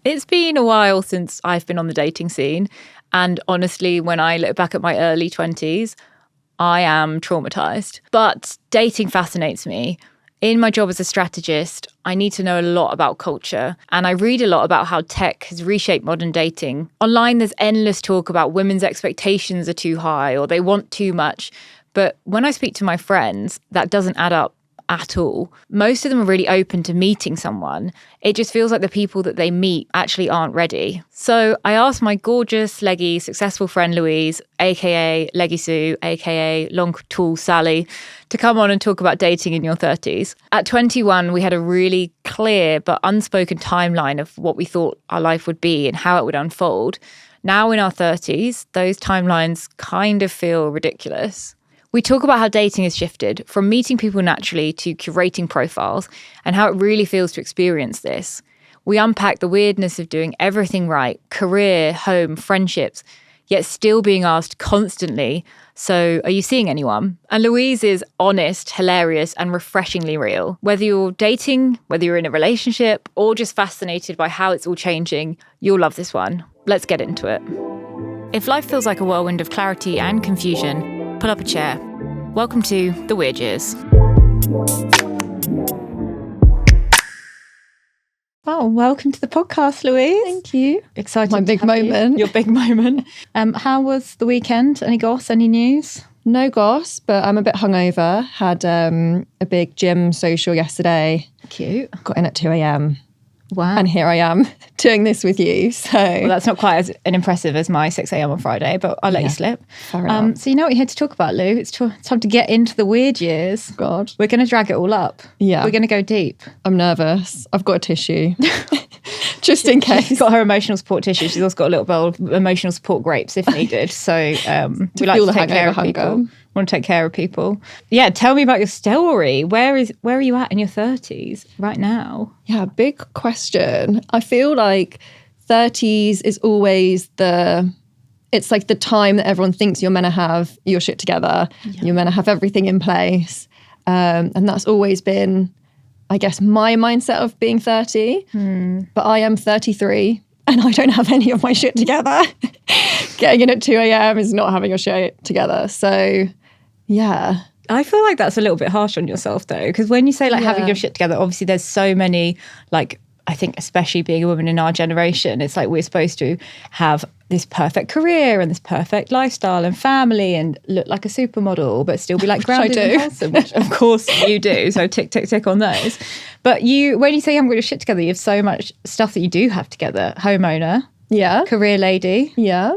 It's been a while since I've been on the dating scene. And honestly, when I look back at my early 20s, I am traumatized. But dating fascinates me. In my job as a strategist, I need to know a lot about culture, and I read a lot about how tech has reshaped modern dating. Online, there's endless talk about women's expectations are too high or they want too much. But when I speak to my friends, that doesn't add up at all. Most of them are really open to meeting someone. It just feels like the people that they meet actually aren't ready. So I asked my gorgeous, leggy, successful friend Louise, aka Leggy Sue, aka Long Tall Sally, to come on and talk about dating in your 30s. At 21, we had a really clear but unspoken timeline of what we thought our life would be and how it would unfold. Now in our 30s, those timelines kind of feel ridiculous. We talk about how dating has shifted from meeting people naturally to curating profiles and how it really feels to experience this. We unpack the weirdness of doing everything right, career, home, friendships, yet still being asked constantly, so are you seeing anyone? And Louise is honest, hilarious, and refreshingly real. Whether you're dating, whether you're in a relationship, or just fascinated by how it's all changing, you'll love this one. Let's get into it. If life feels like a whirlwind of clarity and confusion, pull up a chair. Welcome to The Weird Years. Oh, welcome to the podcast, Louise. Thank you. Excited. My big moment. Your big moment. How was the weekend? Any goss? Any news? No goss, but I'm a bit hungover. Had a big gym social yesterday. Cute. Got in at 2 a.m. Wow. And here I am doing this with you. So well, that's not quite as impressive as my 6 a.m. on Friday, but I'll let you slip. Fair enough. So you know what you're here to talk about, Lou? It's time to get into the weird years. God. We're going to drag it all up. Yeah. We're going to go deep. I'm nervous. I've got a tissue. Just in case. She's got her emotional support tissue. She's also got a little bowl of emotional support grapes if needed. So we like to take care of people. Want to take care of people. Yeah, tell me about your story. Where are you at in your 30s right now? Yeah, big question. I feel like 30s is always it's like the time that everyone thinks you're meant to have your shit together. Yeah. You're meant to have everything in place. And that's always been, I guess, my mindset of being 30. But I am 33 and I don't have any of my shit together. Getting in at 2 a.m. is not having your shit together. So, yeah. I feel like that's a little bit harsh on yourself, though, because when you say having your shit together, obviously there's so many, I think especially being a woman in our generation, it's like we're supposed to have this perfect career and this perfect lifestyle and family and look like a supermodel, but still be like grounded and wholesome, which of course you do. So tick, tick, tick on those. But when you say you haven't got your shit together, you have so much stuff that you do have together. Homeowner. Yeah. Career lady. Yeah.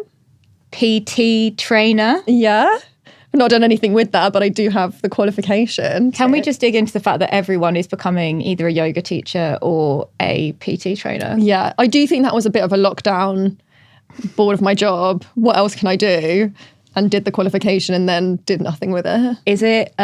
PT trainer. Yeah. I've not done anything with that, but I do have the qualification. Can we just dig into the fact that everyone is becoming either a yoga teacher or a PT trainer? Yeah, I do think that was a bit of a lockdown, bored of my job. What else can I do? And did the qualification and then did nothing with it. Is it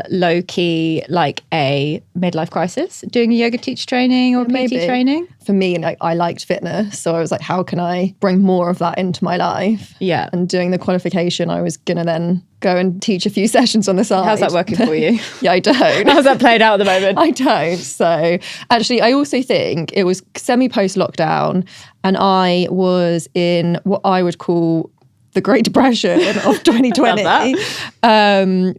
low-key like a midlife crisis, doing a yoga teacher training or PT training? For me, I liked fitness. So I was like, how can I bring more of that into my life? Yeah. And doing the qualification, I was going to then go and teach a few sessions on the side. How's that working for you? Yeah, I don't. How's that played out at the moment? I don't. So actually, I also think it was semi-post lockdown and I was in what I would call the Great Depression of 2020.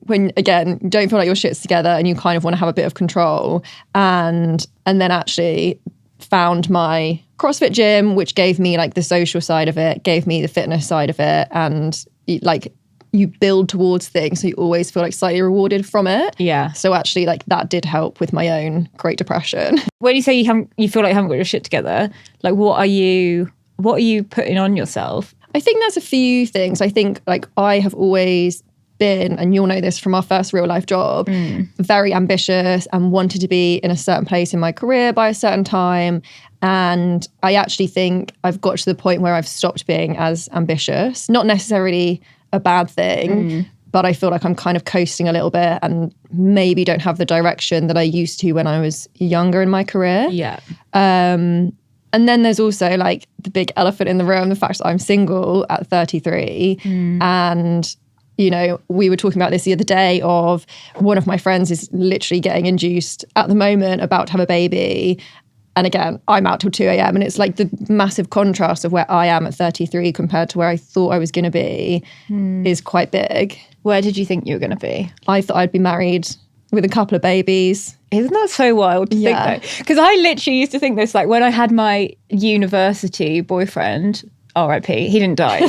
When, again, you don't feel like your shit's together and you kind of want to have a bit of control. And then actually found my CrossFit gym, which gave me like the social side of it, gave me the fitness side of it. And like you build towards things, so you always feel like slightly rewarded from it. Yeah. So actually like that did help with my own Great Depression. When you say you feel like you haven't got your shit together, like what are you putting on yourself? I think there's a few things. I think like I have always been, and you'll know this from our first real life job, very ambitious and wanted to be in a certain place in my career by a certain time. And I actually think I've got to the point where I've stopped being as ambitious. Not necessarily a bad thing, but I feel like I'm kind of coasting a little bit and maybe don't have the direction that I used to when I was younger in my career. Yeah. And then there's also like the big elephant in the room, the fact that I'm single at 33. And, you know, we were talking about this the other day of one of my friends is literally getting induced at the moment, about to have a baby. And again, I'm out till 2 a.m. And it's like the massive contrast of where I am at 33 compared to where I thought I was going to be is quite big. Where did you think you were going to be? I thought I'd be married with a couple of babies. Isn't that so wild to think though? Because I literally used to think this, like when I had my university boyfriend, R.I.P. He didn't die.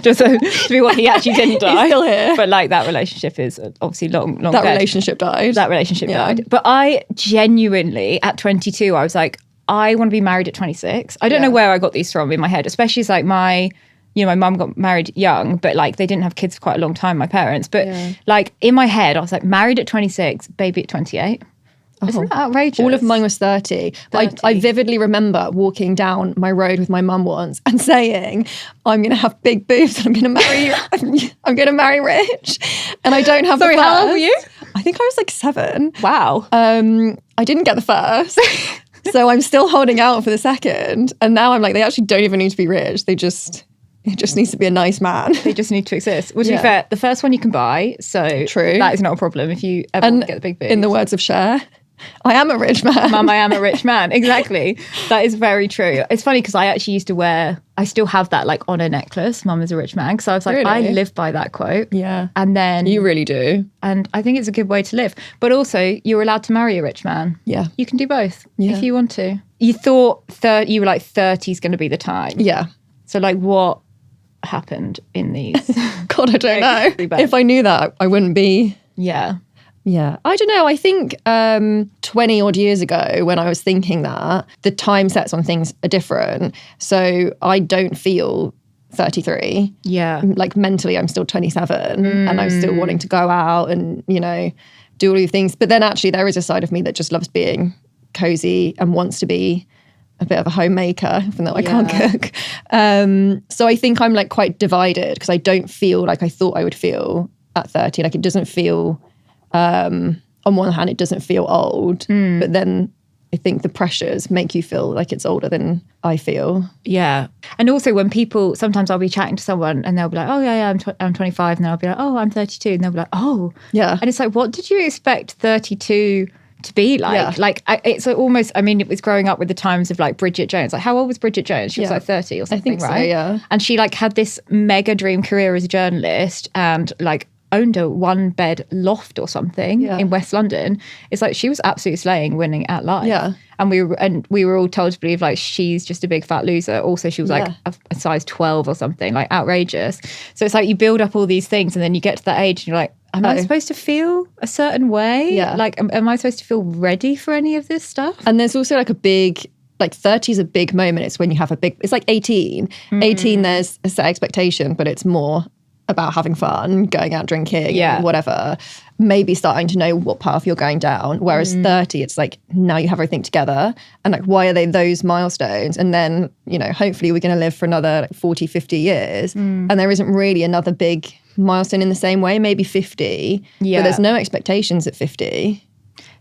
Just to be what, he actually didn't die. He's still here. But like that relationship is obviously long That dead. relationship died. That relationship died. But I genuinely, at 22, I was like, I want to be married at 26. I don't know where I got these from in my head, especially as like my mum got married young, but like they didn't have kids for quite a long time, my parents. But like in my head, I was like married at 26, baby at 28. Isn't that outrageous? All of mine was 30. But I vividly remember walking down my road with my mum once and saying, I'm going to have big boobs and I'm going to marry I'm going to marry rich. And I don't have the first. How old were you? I think I was like 7. Wow. I didn't get the first. So I'm still holding out for the second. And now I'm like, they actually don't even need to be rich. It just needs to be a nice man. They just need to exist. Well, to be fair, the first one you can buy. So true. That is not a problem if you ever want to get the big boobs. In the words of Cher, I am a rich man. Mum, I am a rich man. Exactly. That is very true. It's funny because I actually used to I still have that like on a necklace, Mum is a rich man. Because I was like, Really? I live by that quote. Yeah. And then You really do. And I think it's a good way to live. But also, you're allowed to marry a rich man. Yeah. You can do both Yeah. if you want to. You thought you were like 30 is going to be the time. Yeah. So like what happened in these? God, I don't know. Really bad. If I knew that, I wouldn't be. Yeah. Yeah. I don't know. I think 20 odd years ago when I was thinking that, the time sets on things are different. So I don't feel 33. Yeah. Like mentally, I'm still 27 and I'm still wanting to go out and, do all these things. But then actually there is a side of me that just loves being cozy and wants to be a bit of a homemaker, even though I can't cook. So I think I'm like quite divided because I don't feel like I thought I would feel at 30. Like it doesn't feel, on one hand, it doesn't feel old, but then I think the pressures make you feel like it's older than I feel. Yeah. And also when sometimes I'll be chatting to someone and they'll be like, oh yeah, I'm 25. And then I'll be like, oh, I'm 32. And they'll be like, oh. Yeah. And it's like, what did you expect 32 to be like? Yeah. Like it's almost, I mean, it was growing up with the times of like Bridget Jones. Like how old was Bridget Jones? She was like 30 or something, I think right? so, yeah. And she like had this mega dream career as a journalist and like owned a 1-bed loft or something in West London. It's like she was absolutely slaying, winning at life. Yeah. And we were all told to believe like she's just a big fat loser. Also, she was like a size 12 or something, like outrageous. So it's like you build up all these things and then you get to that age and you're like, am I supposed to feel a certain way? Yeah. Like, am I supposed to feel ready for any of this stuff? And there's also like a big, like 30 is a big moment. It's when you have it's like 18. 18, there's a set expectation, but it's more about having fun, going out drinking, whatever, maybe starting to know what path you're going down. Whereas 30, it's like, now you have everything together. And like, why are they those milestones? And then, hopefully we're going to live for another like 40, 50 years. And there isn't really another big milestone in the same way, maybe 50. Yeah. But there's no expectations at 50.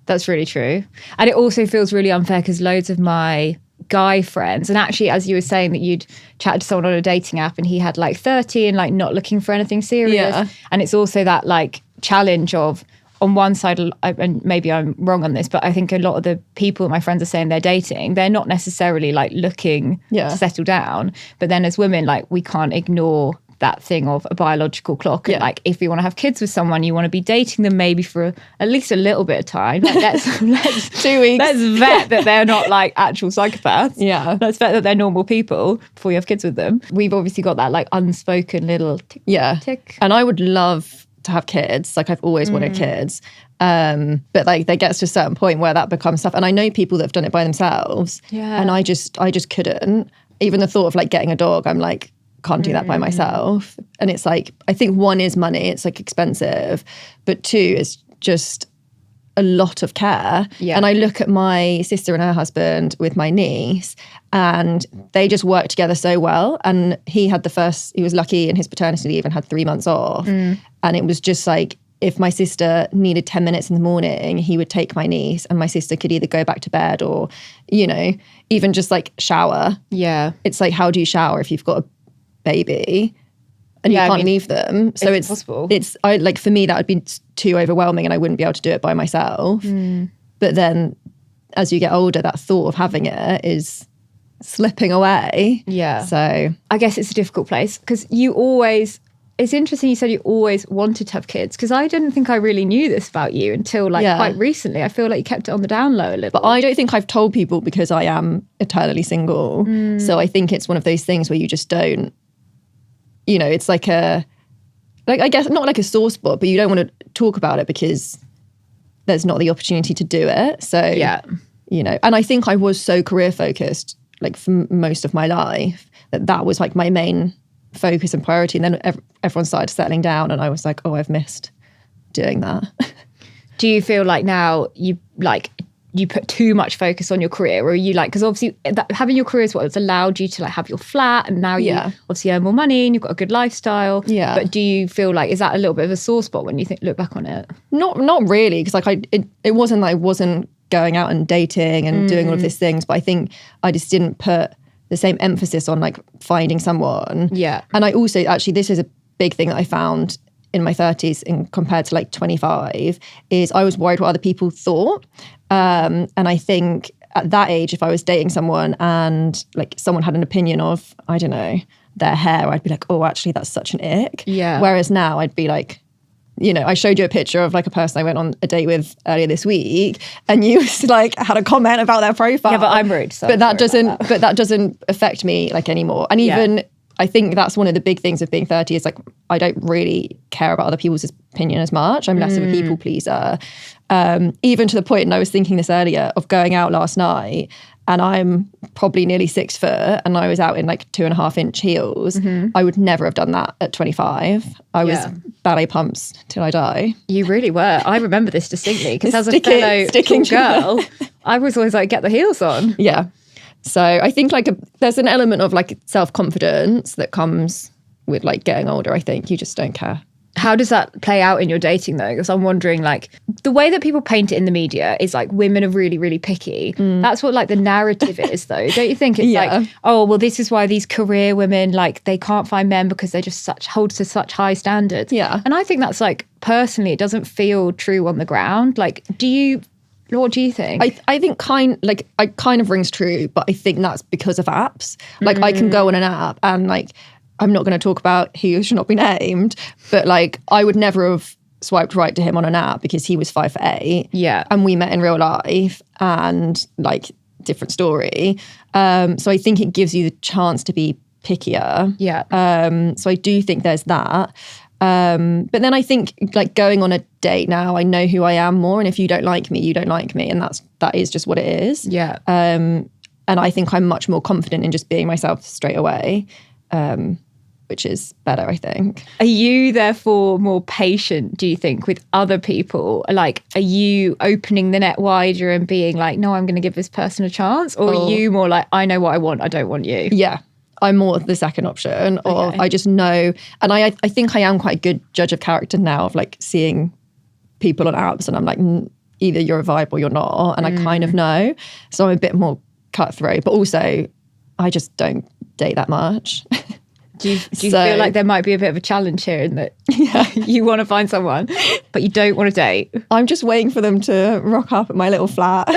That's really true. And it also feels really unfair because loads of my guy friends, and actually as you were saying that you'd chatted to someone on a dating app and he had like 30 and like not looking for anything serious, and it's also that like challenge of on one side, and maybe I'm wrong on this, but I think a lot of the people my friends are saying they're dating, they're not necessarily like looking to settle down, but then as women, like we can't ignore that thing of a biological clock. And like if you want to have kids with someone, you want to be dating them maybe for at least a little bit of time. Like let's 2 weeks. Let's vet that they're not like actual psychopaths. Yeah. Let's vet that they're normal people before you have kids with them. We've obviously got that like unspoken little tick. And I would love to have kids. Like I've always wanted kids. But like there gets to a certain point where that becomes tough. And I know people that have done it by themselves. Yeah. And I just couldn't. Even the thought of like getting a dog, I'm like, can't do that by myself. And it's like, I think one is money, it's like expensive, but two is just a lot of care. And I look at my sister and her husband with my niece and they just work together so well. And he was lucky in his paternity leave and had 3 months off. And it was just like, if my sister needed 10 minutes in the morning, he would take my niece and my sister could either go back to bed or, even just like shower. Yeah. It's like, how do you shower if you've got a baby and you can't leave them? So it's possible. For me that would be too overwhelming and I wouldn't be able to do it by myself. But then as you get older, that thought of having it is slipping away. Yeah. So I guess it's a difficult place because it's interesting you said you always wanted to have kids, because I didn't think I really knew this about you until quite recently. I feel like you kept it on the down low a little. But I don't think I've told people because I am eternally single. So I think it's one of those things where you just don't, it's like I guess not like a sore spot, but you don't want to talk about it because there's not the opportunity to do it. So, and I think I was so career focused, like for most of my life, that was like my main focus and priority. And then everyone started settling down and I was like, oh, I've missed doing that. Do you feel like now you put too much focus on your career, or are you because obviously having your career is what has allowed you to have your flat, and now you obviously earn more money and you've got a good lifestyle. Yeah. But do you feel like, is that a little bit of a sore spot when you look back on it? Not really, because it wasn't that I wasn't going out and dating and doing all of these things, but I think I just didn't put the same emphasis on finding someone. Yeah. And I also, actually, this is a big thing that I found in my 30s compared to 25, is I was worried what other people thought. And I think at that age, if I was dating someone and someone had an opinion of, I don't know, their hair, I'd be like, oh, actually, that's such an ick. Yeah. Whereas now I'd be like, I showed you a picture of a person I went on a date with earlier this week, and you had a comment about their profile. Yeah, but I'm rude. So but that doesn't affect me anymore. And even I think that's one of the big things of being 30 is I don't really care about other people's opinion as much. I'm less of a people pleaser. Even to the point, and I was thinking this earlier, of going out last night, and I'm probably nearly 6 foot, and I was out in 2.5-inch heels. I would never have done that at 25. I was ballet pumps till I die. You really were. I remember this distinctly, because as a fellow tall girl, I was always get the heels on. Yeah. So I think there's an element of self-confidence that comes with getting older. I think you just don't care. How does that play out in your dating though? Because I'm wondering, the way that people paint it in the media is women are really, really picky. That's what the narrative is though. Don't you think it's oh, well, this is why these career women, they can't find men because they just hold to such high standards. Yeah. And I think that's personally, it doesn't feel true on the ground. What do you think? I think kind of rings true, but I think that's because of apps. I can go on an app and I'm not going to talk about who should not be named, but I would never have swiped right to him on an app because he was 5'8". Yeah. And we met in real life and different story. So I think it gives you the chance to be pickier. Yeah. So I do think there's that. But then I think going on a date now, I know who I am more. And if you don't like me, you don't like me. And that is just what it is. Yeah. And I think I'm much more confident in just being myself straight away. Which is better, I think. Are you therefore more patient, do you think, with other people? Are you opening the net wider and being no, I'm going to give this person a chance? Or are you more I know what I want, I don't want you? Yeah, I'm more the second option. Or I just know, and I think I am quite a good judge of character now of seeing people on apps and I'm either you're a vibe or you're not. And I kind of know. So I'm a bit more cutthroat. But also, I just don't date that much. Do you feel like there might be a bit of a challenge here in that you want to find someone, but you don't want to date? I'm just waiting for them to rock up at my little flat.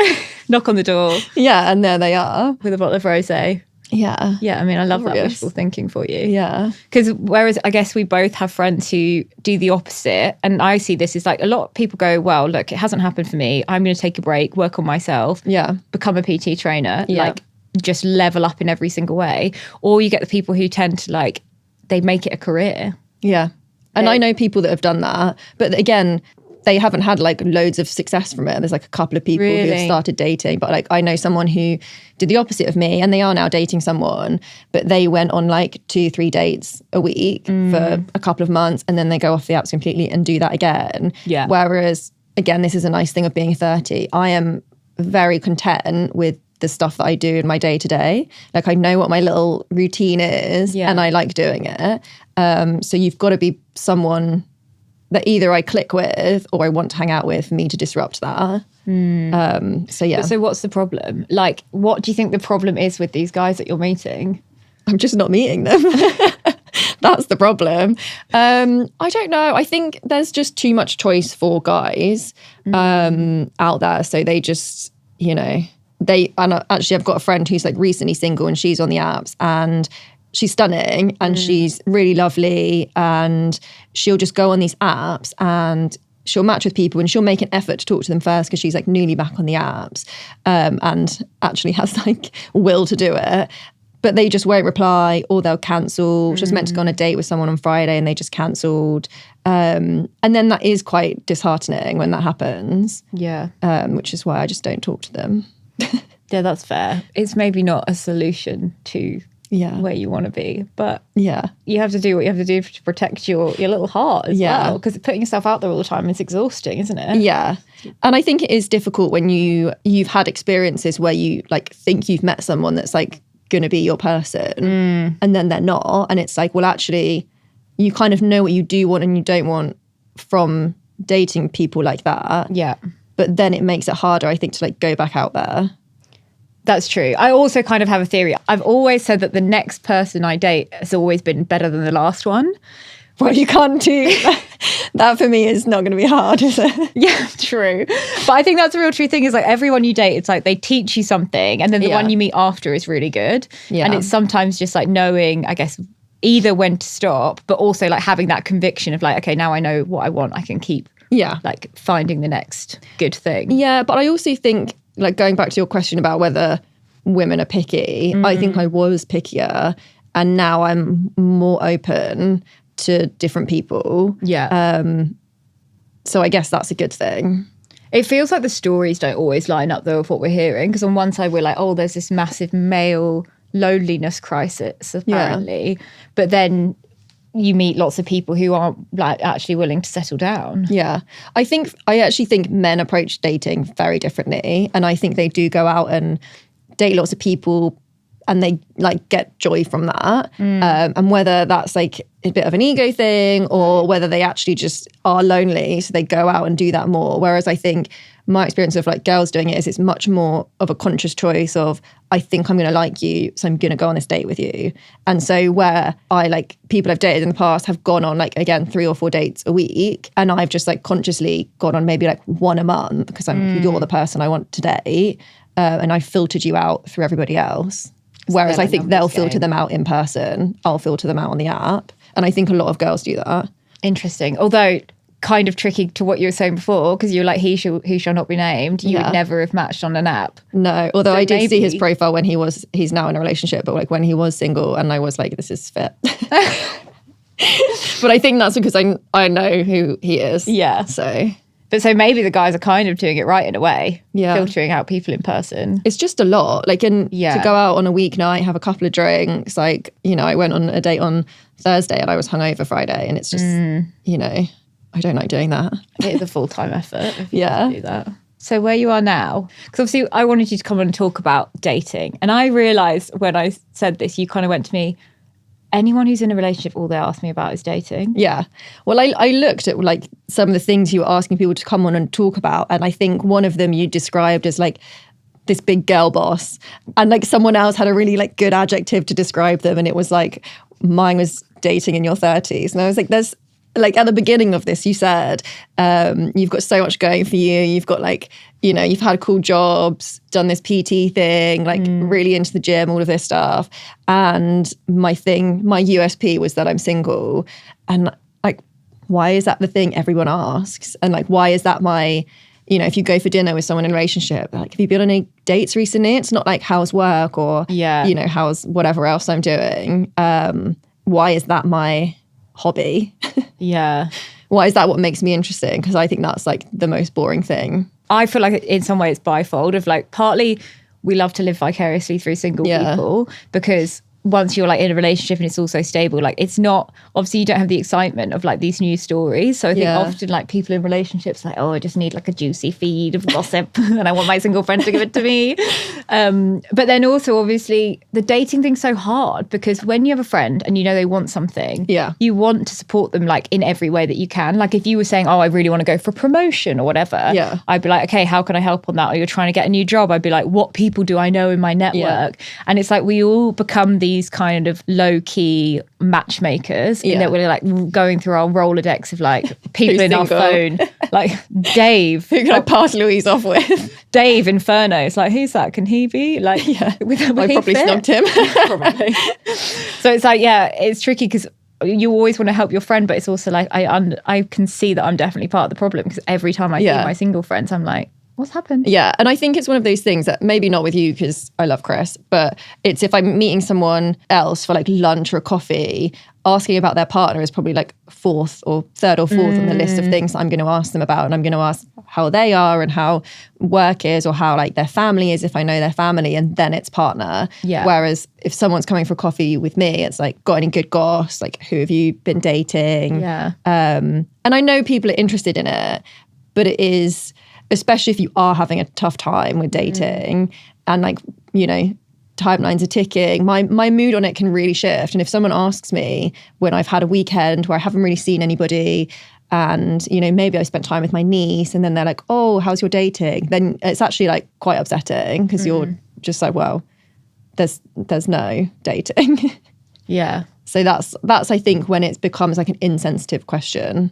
Knock on the door. Yeah, and there they are. With a bottle of rosé. Yeah. Yeah, I mean, I love that wishful thinking for you. Yeah. Because whereas I guess we both have friends who do the opposite, and I see this as a lot of people go, well, look, it hasn't happened for me. I'm going to take a break, work on myself, become a PT trainer, just level up in every single way. Or you get the people who tend to they make it a career. Yeah. And I know people that have done that, but again, they haven't had loads of success from it. There's a couple of people who have started dating, but I know someone who did the opposite of me, and they are now dating someone, but they went on 2-3 dates a week for a couple of months, and then they go off the apps completely and do that again. Yeah. Whereas again, this is a nice thing of being 30. I am very content with the stuff that I do in my day to day. I know what my little routine is and I like doing it. So you've got to be someone that either I click with or I want to hang out with for me to disrupt that. So yeah. So what's the problem? What do you think the problem is with these guys that you're meeting? I'm just not meeting them. That's the problem. I don't know. I think there's just too much choice for guys out there. So they just, you know, actually I've got a friend who's like recently single and she's on the apps and she's stunning and she's really lovely, and she'll just go on these apps and she'll match with people and she'll make an effort to talk to them first because she's like newly back on the apps, and actually has like will to do it. But they just won't reply, or they'll cancel. She was meant to go on a date with someone on Friday and they just cancelled. And then that is quite disheartening when that happens. Yeah. Which is why I just don't talk to them. Yeah, that's fair. It's maybe not a solution to where you want to be, but you have to do what you have to do to protect your little heart as well, because putting yourself out there all the time is exhausting, isn't it? Yeah. And I think it is difficult when you've had experiences where you like think you've met someone that's like going to be your person and then they're not, and it's like, well, actually you kind of know what you do want and you don't want from dating people like that. Yeah. But then it makes it harder, I think, to like go back out there. That's true. I also kind of have a theory. I've always said that the next person I date has always been better than the last one. Well, you can't do that. For me is not going to be hard, is it? Yeah, true. But I think that's a real true thing, is like everyone you date, it's like they teach you something and then the one you meet after is really good. Yeah. And it's sometimes just like knowing, I guess, either when to stop, but also like having that conviction of like, okay, now I know what I want. I can keep like finding the next good thing. Yeah, but I also think, like going back to your question about whether women are picky, I think I was pickier and now I'm more open to different people. Yeah. So I guess that's a good thing. It feels like the stories don't always line up though with what we're hearing, because on one side we're like, oh, there's this massive male loneliness crisis apparently, but then you meet lots of people who aren't like actually willing to settle down. Yeah. I actually think men approach dating very differently, and I think they do go out and date lots of people and they like get joy from that. And whether that's like a bit of an ego thing or whether they actually just are lonely, so they go out and do that more. Whereas I think my experience of like girls doing it is it's much more of a conscious choice of, I think I'm going to like you, so I'm going to go on this date with you. And so where I like people I've dated in the past have gone on like, again, 3 or 4 dates a week, and I've just like consciously gone on maybe like 1 a month because you're the person I want to date, and I filtered you out through everybody else. Whereas I think they'll filter them out in person. I'll filter them out on the app. And I think a lot of girls do that. Interesting. Although kind of tricky to what you were saying before, because you were like, he shall not be named. You would never have matched on an app. No, although I did see his profile when he's now in a relationship, but like when he was single, and I was like, this is fit. But I think that's because I know who he is. Yeah. So maybe the guys are kind of doing it right in a way, filtering out people in person. It's just a lot. Like, to go out on a weeknight, have a couple of drinks. Like, you know, I went on a date on Thursday and I was hungover Friday, and it's just, you know, I don't like doing that. It is a full-time effort if you do that. So where you are now, because obviously I wanted you to come on and talk about dating. And I realised when I said this, you kind of went to me, anyone who's in a relationship, all they ask me about is dating. Yeah. Well, I looked at like some of the things you were asking people to come on and talk about. And I think one of them you described as like this big girl boss. And like someone else had a really like good adjective to describe them. And it was like, mine was dating in your 30s. And I was like, there's like at the beginning of this, you said, you've got so much going for you. You've got like, you know, you've had cool jobs, done this PT thing, like really into the gym, all of this stuff. And my USP was that I'm single. And like, why is that the thing everyone asks? And like, why is that you know, if you go for dinner with someone in a relationship, like, have you been on any dates recently? It's not like, how's work or, you know, how's whatever else I'm doing. Why is that my hobby? Yeah. Why is that what makes me interesting? Because I think that's like the most boring thing. I feel like in some way it's bifold of like, partly we love to live vicariously through single people, because once you're like in a relationship and it's also stable, like it's not, obviously you don't have the excitement of like these new stories. So I think often like people in relationships like, oh, I just need like a juicy feed of gossip and I want my single friend to give it to me. But then also obviously the dating thing's so hard, because when you have a friend and you know they want something, you want to support them like in every way that you can. Like if you were saying, oh, I really want to go for promotion or whatever, I'd be like, okay, how can I help on that? Or you're trying to get a new job, I'd be like, what people do I know in my network? And it's like we all become these these kind of low-key matchmakers in that we're like going through our Rolodex of like people in our phone, like Dave. Who can I pass Louise off with? Dave Inferno. It's like, who's that? Can he be? Like, I probably snubbed him. Probably. So it's like, it's tricky because you always want to help your friend, but it's also like, I can see that I'm definitely part of the problem because every time I see my single friends, I'm like, what's happened? Yeah. And I think it's one of those things that maybe not with you because I love Chris, but it's if I'm meeting someone else for like lunch or coffee, asking about their partner is probably like third or fourth on the list of things that I'm going to ask them about. And I'm going to ask how they are and how work is or how like their family is if I know their family, and then it's partner. Yeah. Whereas if someone's coming for coffee with me, it's like, got any good goss? Like, who have you been dating? Yeah. And I know people are interested in it, but it is, especially if you are having a tough time with dating and like, you know, timelines are ticking, my mood on it can really shift. And if someone asks me when I've had a weekend where I haven't really seen anybody and, you know, maybe I spent time with my niece and then they're like, oh, how's your dating? Then it's actually like quite upsetting because you're just like, well, there's no dating. Yeah. So that's I think when it becomes like an insensitive question.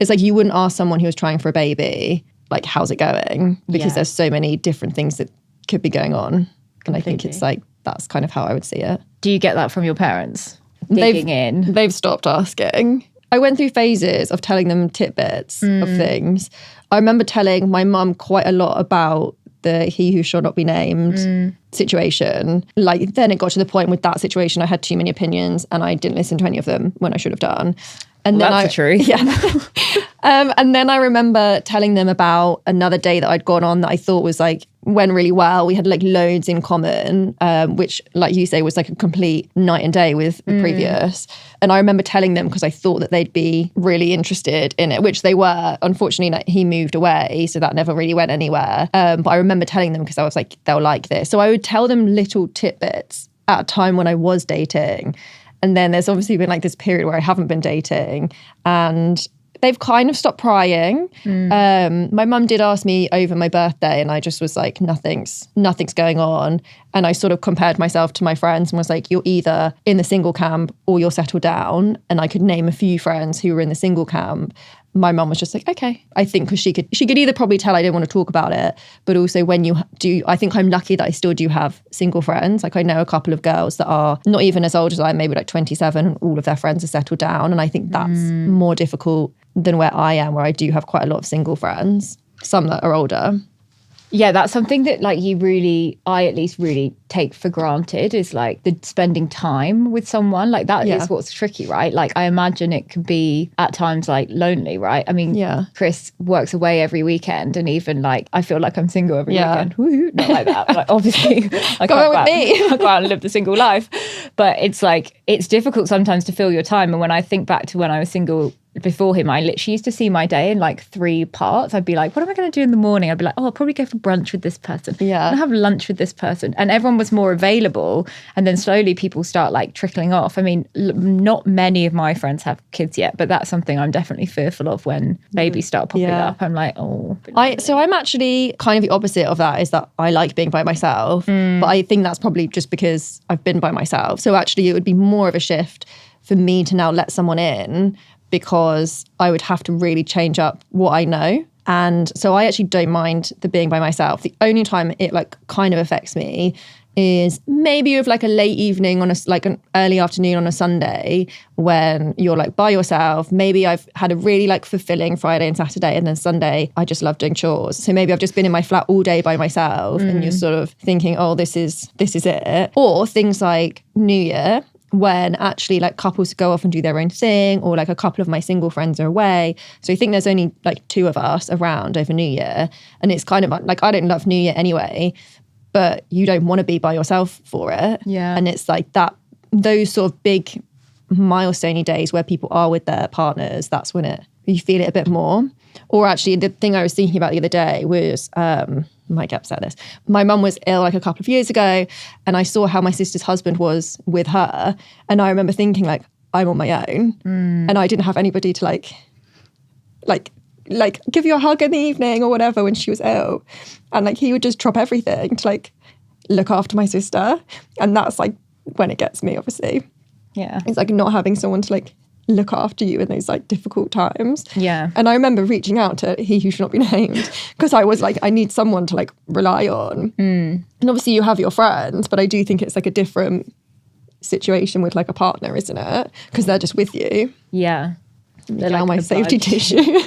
It's like you wouldn't ask someone who was trying for a baby, like, how's it going? Because there's so many different things that could be going on. And I think it's like, that's kind of how I would see it. Do you get that from your parents? They've stopped asking. I went through phases of telling them tidbits of things. I remember telling my mum quite a lot about the he who shall not be named situation. Like, then it got to the point with that situation, I had too many opinions and I didn't listen to any of them when I should have done. And then that's the truth. Yeah. And then I remember telling them about another day that I'd gone on that I thought was like, went really well. We had like loads in common, which like you say was like a complete night and day with the previous. And I remember telling them because I thought that they'd be really interested in it, which they were. Unfortunately, like, he moved away, so that never really went anywhere. But I remember telling them because I was like, they'll like this. So I would tell them little tidbits at a time when I was dating. And then there's obviously been like this period where I haven't been dating and they've kind of stopped prying. My mum did ask me over my birthday and I just was like, nothing's going on. And I sort of compared myself to my friends and was like, you're either in the single camp or you're settled down. And I could name a few friends who were in the single camp. My mum was just like, okay. I think because she could either probably tell I didn't want to talk about it, but also when you do, I think I'm lucky that I still do have single friends. Like I know a couple of girls that are not even as old as I am, maybe like 27, and all of their friends are settled down. And I think that's more difficult than where I am, where I do have quite a lot of single friends, some that are older. Yeah, that's something that like I at least really take for granted is like the spending time with someone. Like that is what's tricky, right? Like I imagine it can be at times like lonely, right? I mean, Chris works away every weekend and even like I feel like I'm single every weekend. Woo-hoo. Not like that. Like obviously I can't go out and live the single life. But it's like, it's difficult sometimes to fill your time. And when I think back to when I was single before him, I literally used to see my day in like 3 parts. I'd be like, what am I going to do in the morning? I'd be like, oh, I'll probably go for brunch with this person. I'll have lunch with this person. And everyone was more available. And then slowly people start like trickling off. I mean, not many of my friends have kids yet, but that's something I'm definitely fearful of when babies start popping up. I'm like, oh. So I'm actually kind of the opposite of that, is that I like being by myself. But I think that's probably just because I've been by myself. So actually it would be more of a shift for me to now let someone in, because I would have to really change up what I know. And so I actually don't mind the being by myself. The only time it like kind of affects me is maybe with like a late evening on like an early afternoon on a Sunday when you're like by yourself. Maybe I've had a really like fulfilling Friday and Saturday, and then Sunday I just love doing chores. So maybe I've just been in my flat all day by myself and you're sort of thinking, oh, this is it. Or things like New Year, when actually like couples go off and do their own thing, or like a couple of my single friends are away. So I think there's only like 2 of us around over New Year. And it's kind of like, I don't love New Year anyway, but you don't want to be by yourself for it. Yeah. And it's like those sort of big milestone-y days where people are with their partners, that's when you feel it a bit more. Or actually the thing I was thinking about the other day was, might get upset at this. My mum was ill like a couple of years ago, and I saw how my sister's husband was with her, and I remember thinking like, I'm on my own, and I didn't have anybody to like give you a hug in the evening or whatever when she was ill, and like he would just drop everything to like look after my sister, and that's like when it gets me, obviously. Yeah. It's like not having someone to like look after you in those like difficult times. Yeah. And I remember reaching out to He Who Should Not Be Named because I was like, I need someone to like rely on. And obviously you have your friends, but I do think it's like a different situation with like a partner, isn't it? Because they're just with you. Yeah. They're like my safety tissue.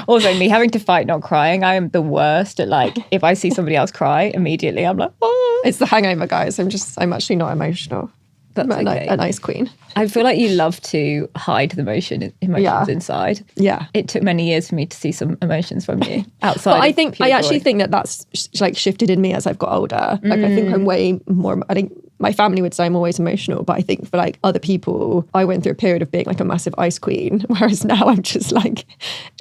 Also, me having to fight not crying, I am the worst at like, if I see somebody else cry, immediately I'm like, oh. It's the hangover, guys. I'm actually not emotional. That's I'm okay. a nice queen. I feel like you love to hide the emotions inside. Yeah. It took many years for me to see some emotions from you outside. But I actually think that that's like shifted in me as I've got older. Like I think I'm way more, I think my family would say I'm always emotional, but I think for like other people, I went through a period of being like a massive ice queen, whereas now I'm just like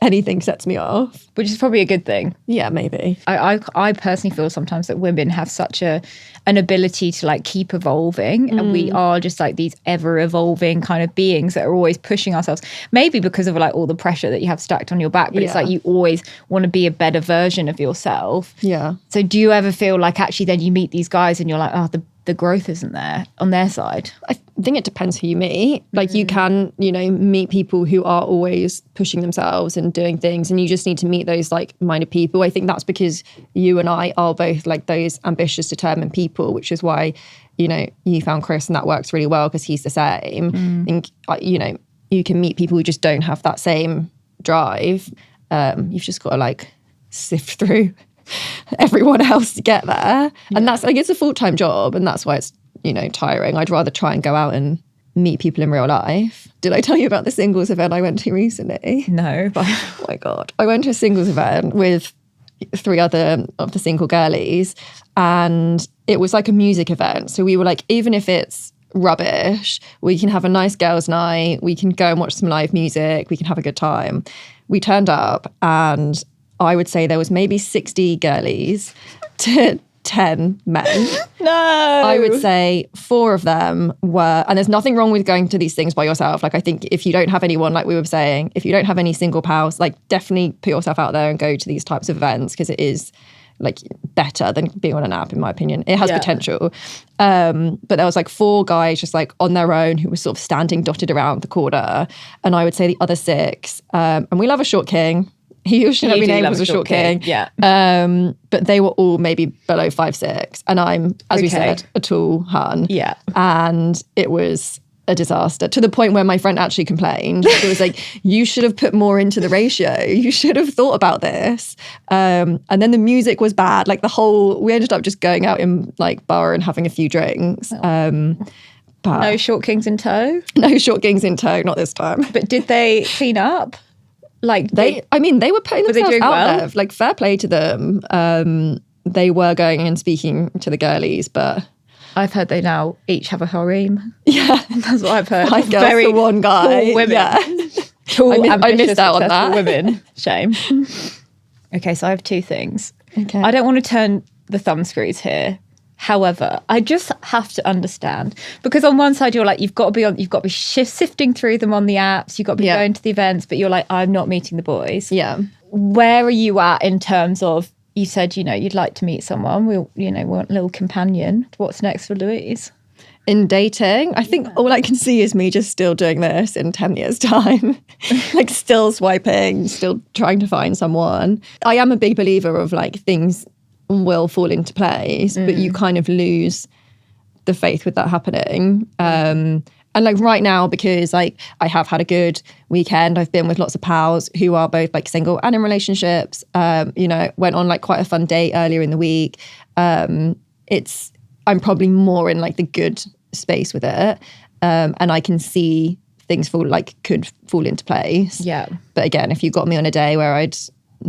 anything sets me off. Which is probably a good thing. Yeah, maybe. I personally feel sometimes that women have such an ability to like keep evolving, and we are just like these ever evolving kind of beings that are always pushing ourselves, maybe because of like all the pressure that you have stacked on your back, but it's like you always want to be a better version of yourself. Yeah. So do you ever feel like actually then you meet these guys and you're like, oh, the growth isn't there on their side? I think it depends who you meet. Like you can, meet people who are always pushing themselves and doing things, and you just need to meet those like minded people. I think that's because you and I are both like those ambitious, determined people, which is why, you found Chris and that works really well because he's the same. I think, you can meet people who just don't have that same drive. You've just got to like sift through everyone else to get there. And that's like, it's a full-time job, and that's why it's, tiring. I'd rather try and go out and meet people in real life. Did I tell you about the singles event I went to recently? No, but oh my God. I went to a singles event with 3 other of the single girlies, and it was like a music event. So we were like, even if it's rubbish, we can have a nice girls' night, we can go and watch some live music, we can have a good time. We turned up, and I would say there was maybe 60 girlies to 10 men. No. I would say 4 of them were, and there's nothing wrong with going to these things by yourself. Like I think if you don't have anyone, like we were saying, if you don't have any single pals, like definitely put yourself out there and go to these types of events, because it is like better than being on an app, in my opinion. It has potential. But there was like 4 guys just like on their own who were sort of standing dotted around the corner. And I would say the other 6, and we love a short king. He who should not be named was a short king. Yeah. But they were all maybe below 5'6", and I'm, as we said, a tall hun. Yeah. And it was a disaster, to the point where my friend actually complained. It was like, you should have put more into the ratio. You should have thought about this. And then the music was bad. Like we ended up just going out in like bar and having a few drinks. But no short kings in tow? No short kings in tow, not this time. But did they clean up? Like they were putting themselves out there. Like fair play to them. They were going and speaking to the girlies, but I've heard they now each have a harem. Yeah, that's what I've heard. 5 girls Very for one guy. Tall women. Yeah. Tall, I missed out on that. Women. Shame. Okay, so I have 2 things. Okay. I don't want to turn the thumb screws here. However, I just have to understand, because on one side you're like, you've got to be sifting through them on the apps, you've got to be going to the events, but you're like, I'm not meeting the boys. Yeah. Where are you at in terms of, you said, you'd like to meet someone, we want a little companion. What's next for Louise? In dating, I think all I can see is me just still doing this in 10 years' time. Like still swiping, still trying to find someone. I am a big believer of like things will fall into place, but you kind of lose the faith with that happening. And like right now, because like I have had a good weekend, I've been with lots of pals who are both like single and in relationships. Went on like quite a fun date earlier in the week. I'm probably more in like the good space with it, and I can see things could fall into place. Yeah. But again, if you got me on a day where I'd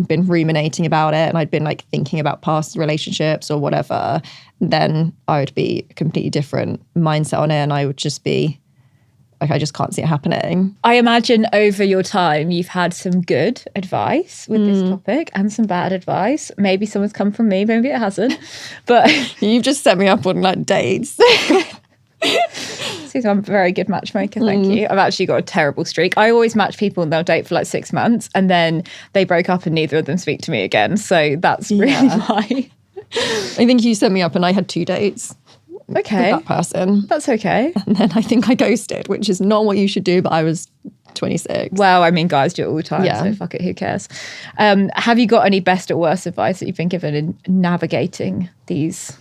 been ruminating about it and I'd been like thinking about past relationships or whatever, then I would be a completely different mindset on it, and I would just be like, I just can't see it happening. I imagine over your time you've had some good advice with this topic and some bad advice. Maybe someone's come from me, maybe it hasn't. But you've just set me up on like dates. I'm a very good matchmaker, thank you. I've actually got a terrible streak. I always match people and they'll date for like 6 months and then they break up and neither of them speak to me again. So that's really why. I think you set me up and I had 2 dates. Okay. that person. That's okay. And then I think I ghosted, which is not what you should do, but I was 26. Well, I mean, guys do it all the time, Yeah. so fuck it, who cares? Have you got any best or worst advice that you've been given in navigating these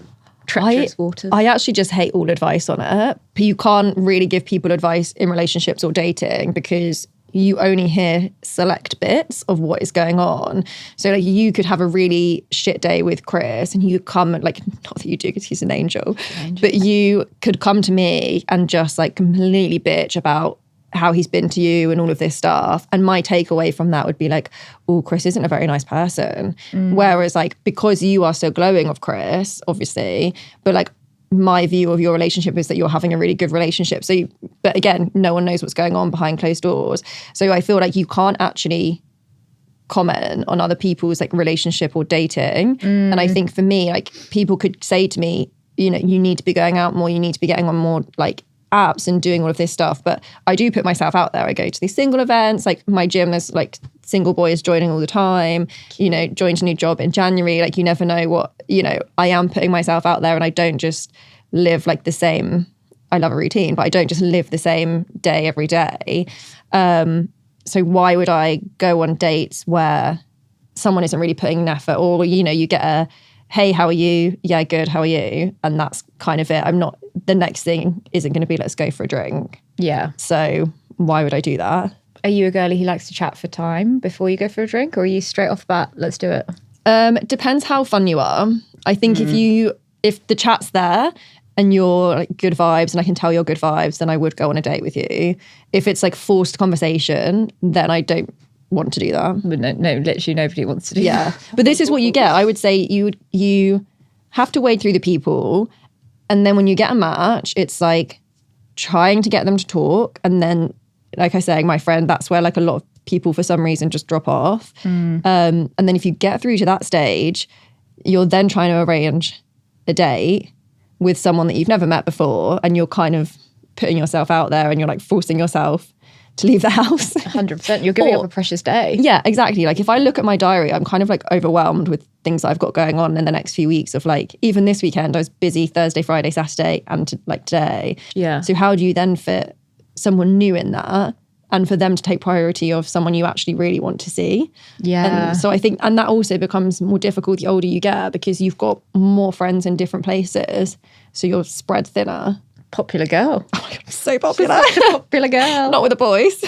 treacherous waters? I actually just hate all advice on it. You can't really give people advice in relationships or dating because you only hear select bits of what is going on. So like you could have a really shit day with Chris and you could come, like, not that you do because he's an angel, but you could come to me and just like completely bitch about how he's been to you and all of this stuff. And my takeaway from that would be like, oh, Chris isn't a very nice person. Whereas like, because you are so glowing of Chris, obviously, but like my view of your relationship is that you're having a really good relationship. So, but again, no one knows what's going on behind closed doors. So I feel like you can't actually comment on other people's like relationship or dating. And I think for me, like people could say to me, you know, you need to be going out more, you need to be getting on more like apps and doing all of this stuff. But I do put myself out there. I go to these single events, like my gym, there's like single boys joining all the time, you know, joined a new job in January. Like you never know what, you know, I am putting myself out there and I don't just live like the same, I love a routine, but I don't just live the same day every day. So why would I go on dates where someone isn't really putting an effort, or, you know, you get a, hey, how are you? Yeah, good, how are you? And that's kind of it. The next thing isn't going to be, let's go for a drink. Yeah. So why would I do that? Are you a girlie who likes to chat for time before you go for a drink, or are you straight off the bat, let's do it? It depends how fun you are. I think if the chat's there and you're like good vibes and I can tell you're good vibes, then I would go on a date with you. If it's like forced conversation, then I don't want to do that. But no, literally nobody wants to do that. But this is what you get. I would say you have to wade through the people, and then when you get a match, it's like trying to get them to talk, and then, like I say, my friend, that's where like a lot of people for some reason just drop off. And then if you get through to that stage, you're then trying to arrange a date with someone that you've never met before, and you're kind of putting yourself out there and you're like forcing yourself to leave the house. 100%. You're giving up a precious day. Yeah, exactly. Like if I look at my diary, I'm kind of like overwhelmed with things that I've got going on in the next few weeks of like, even this weekend, I was busy Thursday, Friday, Saturday, and like today. Yeah. So how do you then fit someone new in that, and for them to take priority of someone you actually really want to see? Yeah. And so I think, and that also becomes more difficult the older you get because you've got more friends in different places. So you're spread thinner. Popular girl. Oh my God, so popular. Popular girl. Not with the boys.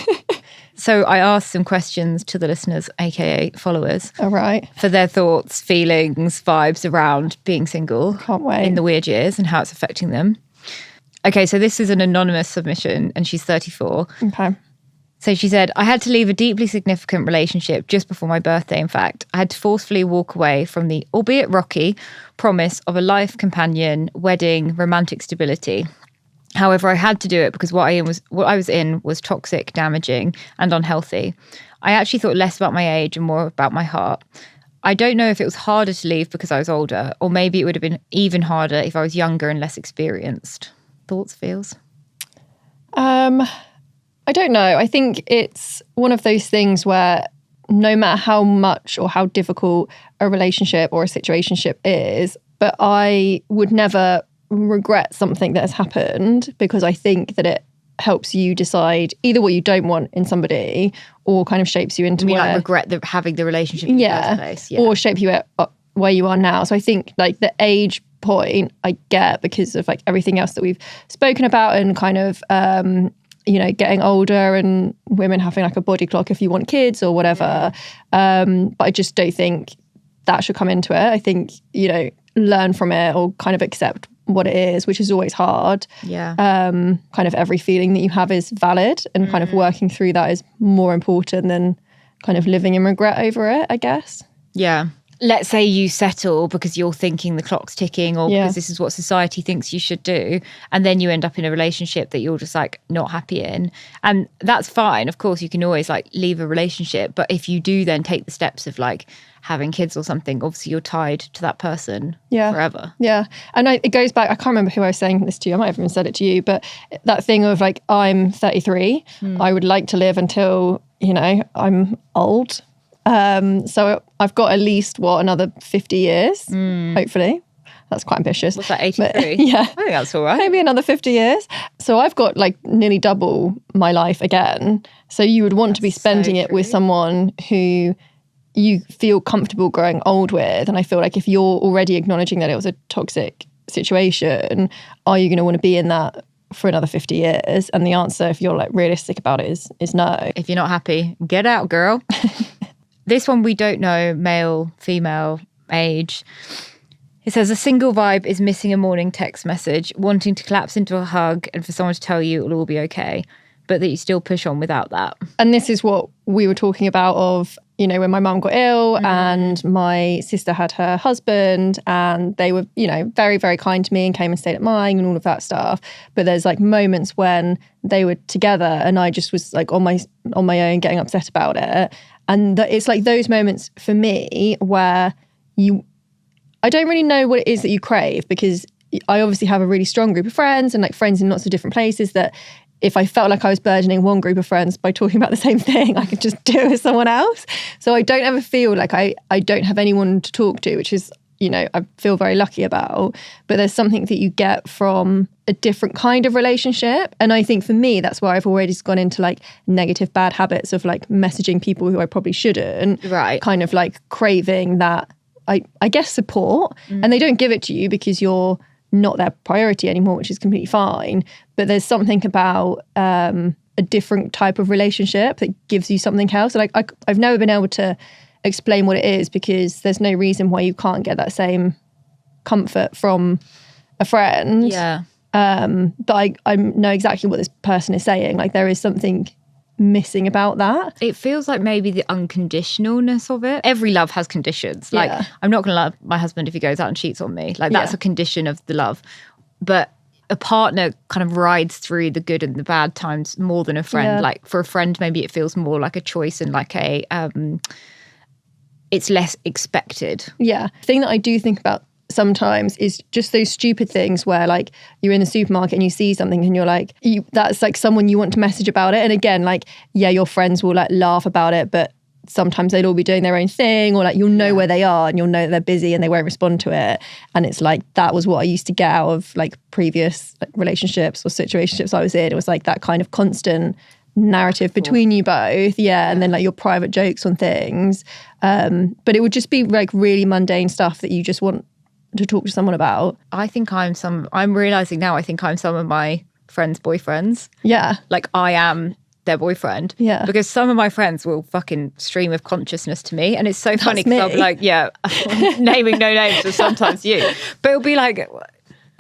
So I asked some questions to the listeners, aka followers. All right. For their thoughts, feelings, vibes around being single. Can't wait. In the weird years and how it's affecting them. Okay, so this is an anonymous submission and she's 34. Okay. So she said, I had to leave a deeply significant relationship just before my birthday, in fact. I had to forcefully walk away from the, albeit rocky, promise of a life companion, wedding, romantic stability. However, I had to do it because what I was in was toxic, damaging, and unhealthy. I actually thought less about my age and more about my heart. I don't know if it was harder to leave because I was older, or maybe it would have been even harder if I was younger and less experienced. Thoughts, feels? I don't know. I think it's one of those things where no matter how much or how difficult a relationship or a situationship is, but I would never regret something that has happened because I think that it helps you decide either what you don't want in somebody or kind of shapes you into like regret having the relationship in the first place. Yeah. Or shape you at where you are now. So I think like the age point I get because of like everything else that we've spoken about and kind of you know, getting older and women having like a body clock if you want kids or whatever. But I just don't think that should come into it. I think, you know, learn from it or kind of accept what it is, which is always hard. Yeah. Kind of every feeling that you have is valid and kind of working through that is more important than kind of living in regret over it, I guess. Yeah. Let's say you settle because you're thinking the clock's ticking or because this is what society thinks you should do. And then you end up in a relationship that you're just like not happy in. And that's fine. Of course, you can always like leave a relationship. But if you do then take the steps of like having kids or something, obviously you're tied to that person forever. Yeah. And it goes back, I can't remember who I was saying this to. I might have even said it to you. But that thing of like, I'm 33. I would like to live until, you know, I'm old. So I've got at least another 50 years, hopefully. That's quite ambitious. What's that, 83? Yeah. I think that's all right. Maybe another 50 years. So I've got like nearly double my life again. So you would want to be spending it with someone who you feel comfortable growing old with. And I feel like if you're already acknowledging that it was a toxic situation, are you going to want to be in that for another 50 years? And the answer, if you're like realistic about it, is no. If you're not happy, get out, girl. This one, we don't know, male, female, age. It says a single vibe is missing a morning text message, wanting to collapse into a hug and for someone to tell you it'll all be okay, but that you still push on without that. And this is what we were talking about of, you know, when my mum got ill and my sister had her husband and they were, you know, very, very kind to me and came and stayed at mine and all of that stuff. But there's like moments when they were together and I just was like on my own getting upset about it. And it's like those moments for me where I don't really know what it is that you crave, because I obviously have a really strong group of friends and like friends in lots of different places that if I felt like I was burdening one group of friends by talking about the same thing, I could just do it with someone else. So I don't ever feel like I don't have anyone to talk to, which is, you know, I feel very lucky about. But there's something that you get from a different kind of relationship. And I think for me, that's why I've already gone into like negative bad habits of like messaging people who I probably shouldn't. Right. Kind of like craving that, I guess, support. And they don't give it to you because you're not their priority anymore, which is completely fine. But there's something about a different type of relationship that gives you something else. Like I've never been able to explain what it is, because there's no reason why you can't get that same comfort from a friend. Yeah. But I know exactly what this person is saying. Like there is something missing about that. It feels like maybe the unconditionalness of it. Every love has conditions. Like I'm not going to love my husband if he goes out and cheats on me. Like that's a condition of the love. But a partner kind of rides through the good and the bad times more than a friend. Like for a friend, maybe it feels more like a choice and like a it's less expected. Yeah. The thing that I do think about sometimes is just those stupid things where like you're in the supermarket and you see something and you're like, that's like someone you want to message about it. And again, like, yeah, your friends will like laugh about it, but sometimes they'll all be doing their own thing, or like you'll know where they are and you'll know that they're busy and they won't respond to it. And it's like, that was what I used to get out of like previous like, relationships or situationships I was in. It was like that kind of constant narrative between you both, and then like your private jokes on things, but it would just be like really mundane stuff that you just want to talk to someone about. I think I'm realizing now, I think I'm some of my friends' boyfriends. Yeah. Like I am their boyfriend. Yeah. Because some of my friends will fucking stream of consciousness to me. And it's so funny because I'll be like, naming no names, so sometimes you. But it'll be like,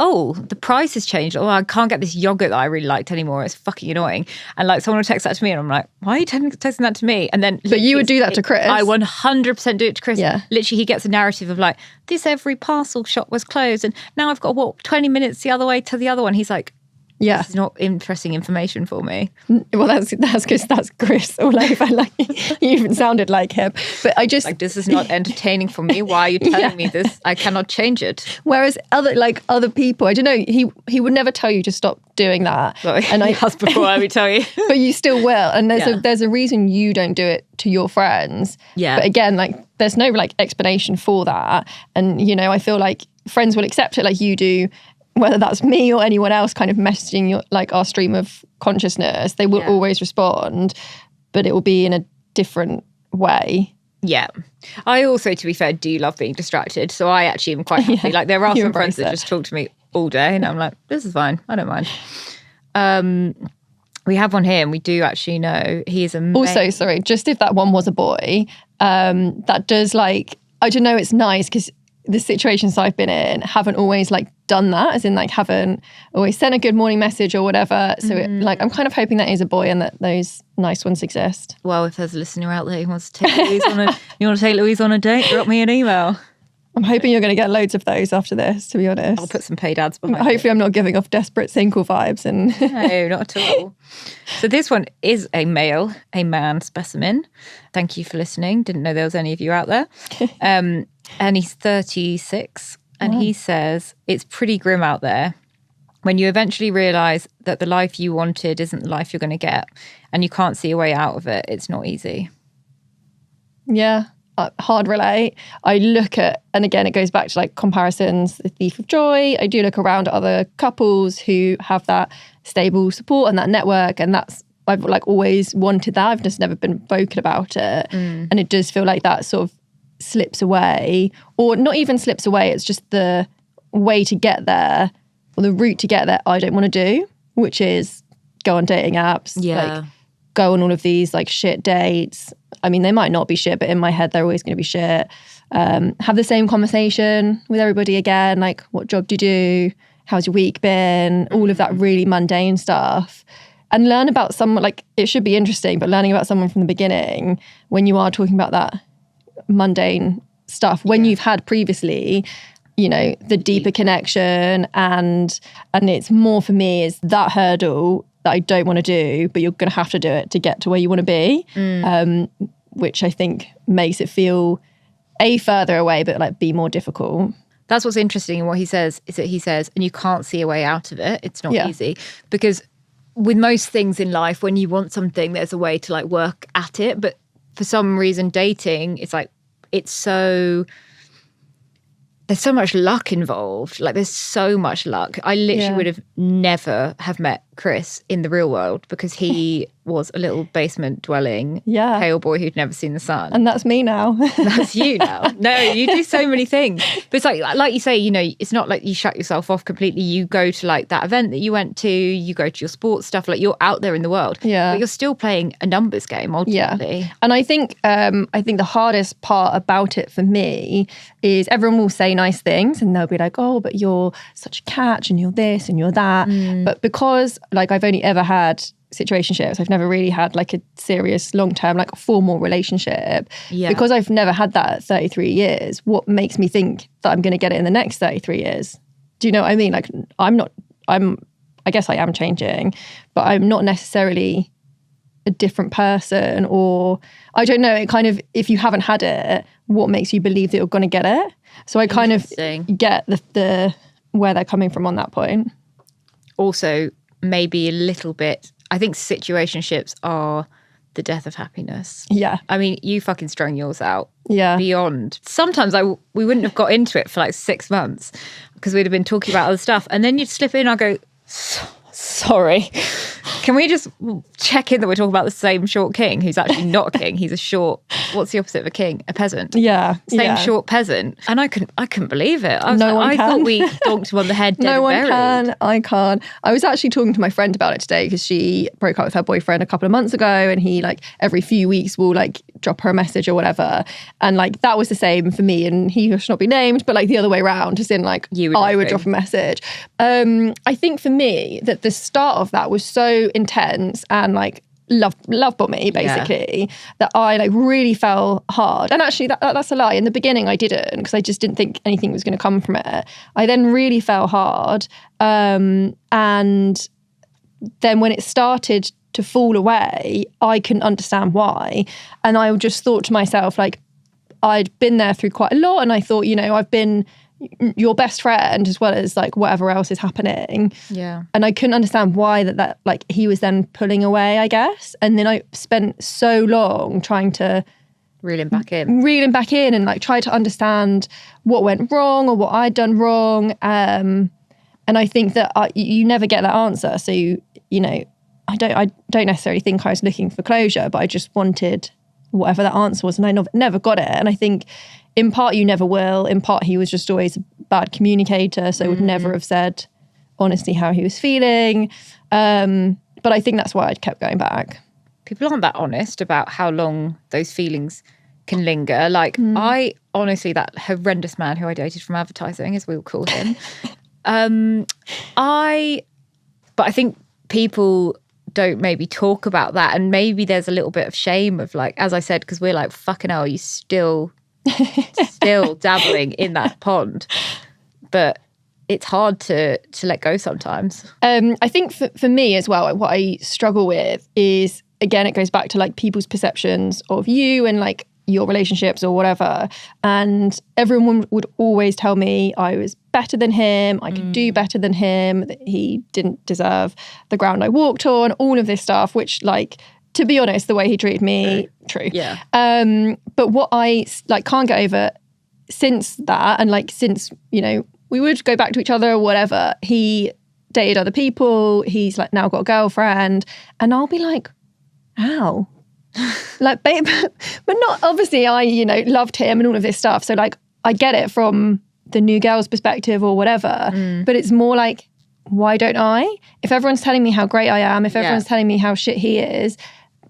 oh, the price has changed. Oh, I can't get this yogurt that I really liked anymore. It's fucking annoying. And like someone will text that to me and I'm like, why are you texting that to me? And then but you would do that to Chris. I 100% do it to Chris. Yeah. Literally, he gets a narrative of like, this every parcel shop was closed and now I've got to walk 20 minutes the other way to the other one. He's like, this is not interesting information for me. Well, that's because that's Chris all over. Like you even sounded like him. But I just like, this is not entertaining for me. Why are you telling me this? I cannot change it. Whereas other people, I don't know, he would never tell you to stop doing that. Well, and I has before I would tell you. But you still will. And there's a reason you don't do it to your friends. Yeah. But again, like there's no like explanation for that. And you know, I feel like friends will accept it like you do. Whether that's me or anyone else kind of messaging your, like our stream of consciousness, they will always respond, but it will be in a different way. Yeah. I also, to be fair, do love being distracted. So I actually am quite happy. Like there are some friends that just talk to me all day and I'm like, this is fine. I don't mind. We have one here and we do actually know he is amazing. Also, sorry, just if that one was a boy, that does like, I don't know, it's nice because the situations I've been in haven't always like done that, as in like haven't always sent a good morning message or whatever. So like I'm kind of hoping that is a boy and that those nice ones exist. Well, if there's a listener out there who wants to take Louise on a date, drop me an email. I'm hoping you're going to get loads of those after this, to be honest. I'll put some paid ads behind Hopefully I'm not giving off desperate single vibes. No, not at all. So this one is a man specimen. Thank you for listening. Didn't know there was any of you out there. And he's 36 and he says, it's pretty grim out there when you eventually realise that the life you wanted isn't the life you're going to get and you can't see a way out of it. It's not easy. Yeah. hard relate. I look at, and again, it goes back to like comparisons, the thief of joy. I do look around at other couples who have that stable support and that network, and I've like always wanted that. I've just never been vocal about it. And it does feel like that sort of slips away, or not even slips away. It's just the way to get there, or the route to get there I don't want to do, which is go on dating apps, like go on all of these like shit dates. I mean, they might not be shit, but in my head, they're always going to be shit. Have the same conversation with everybody again, like what job do you do? How's your week been? All of that really mundane stuff. And learn about someone, like it should be interesting, but learning about someone from the beginning when you are talking about that mundane stuff, when you've had previously, you know, the deeper connection, and it's more for me is that hurdle that I don't want to do, but you're going to have to do it to get to where you want to be, which I think makes it feel further away, but like be more difficult. That's what's interesting in what he says, is that he says, and you can't see a way out of it. It's not easy, because with most things in life, when you want something, there's a way to like work at it. But for some reason, dating, it's like, there's so much luck involved. Like there's so much luck. I literally would have never have met Chris in the real world, because he was a little basement dwelling pale boy who'd never seen the sun. And that's me now. That's you now. No, you do so many things. But it's like you say, you know, it's not like you shut yourself off completely. You go to like that event that you went to, you go to your sports stuff, like you're out there in the world. Yeah. But you're still playing a numbers game ultimately. Yeah. And I think the hardest part about it for me is everyone will say nice things and they'll be like, oh, but you're such a catch and you're this and you're that. But because like I've only ever had situationships, I've never really had like a serious long-term like formal relationship, because I've never had that at 33 years. What makes me think that I'm going to get it in the next 33 years? Do you know what I mean? Like I guess I am changing, but I'm not necessarily a different person, or I don't know, it kind of, if you haven't had it, what makes you believe that you're going to get it? So I kind of get the where they're coming from on that point. Also, maybe a little bit, I think situationships are the death of happiness. Yeah. I mean, you fucking strung yours out. Yeah. Beyond. Sometimes we wouldn't have got into it for like 6 months because we'd have been talking about other stuff. And then you'd slip in, I'll go, sorry. Can we just check in that we're talking about the same short king who's actually not a king? He's a short, what's the opposite of a king? A peasant. Yeah. Same short peasant. And I couldn't believe it. I thought we donked him on the head dead No one buried. can. I can't. I was actually talking to my friend about it today, because she broke up with her boyfriend a couple of months ago, and he like every few weeks will like drop her a message or whatever. And like that was the same for me, and he should not be named, but like the other way around, as in like I would drop a message. I think for me that the start of that was so intense and like love bomb-y basically, that I like really fell hard. And actually that's a lie. In the beginning I didn't, because I just didn't think anything was going to come from it. I then really fell hard, and then when it started to fall away, I couldn't understand why. And I just thought to myself, like, I'd been there through quite a lot, and I thought, you know, I've been your best friend as well as like whatever else is happening. Yeah. And I couldn't understand why that like he was then pulling away, I guess. And then I spent so long trying to reel him back in and like try to understand what went wrong or what I'd done wrong. And I think that you never get that answer. So you know, I don't necessarily think I was looking for closure, but I just wanted whatever that answer was, and I never got it. And I think in part you never will. In part he was just always a bad communicator, so would never have said honestly how he was feeling. But I think that's why I kept going back. People aren't that honest about how long those feelings can linger. Like I honestly, that horrendous man who I dated from advertising, as we'll call him, but I think people don't maybe talk about that, and maybe there's a little bit of shame of like, as I said, because we're like, fucking hell, you still dabbling in that pond. But it's hard to let go sometimes. I think for me as well, what I struggle with is, again, it goes back to like people's perceptions of you and like your relationships or whatever. And everyone would always tell me I was better than him, I could do better than him, that he didn't deserve the ground I walked on, all of this stuff, which like to be honest, the way he treated me, true. Yeah. But what I like can't get over since that, and like since, you know, we would go back to each other or whatever, he dated other people, he's like now got a girlfriend, and I'll be like, how? Like, babe, but not, obviously I, you know, loved him and all of this stuff. So like, I get it from the new girl's perspective or whatever, but it's more like, why don't I? If everyone's telling me how great I am, if everyone's telling me how shit he is,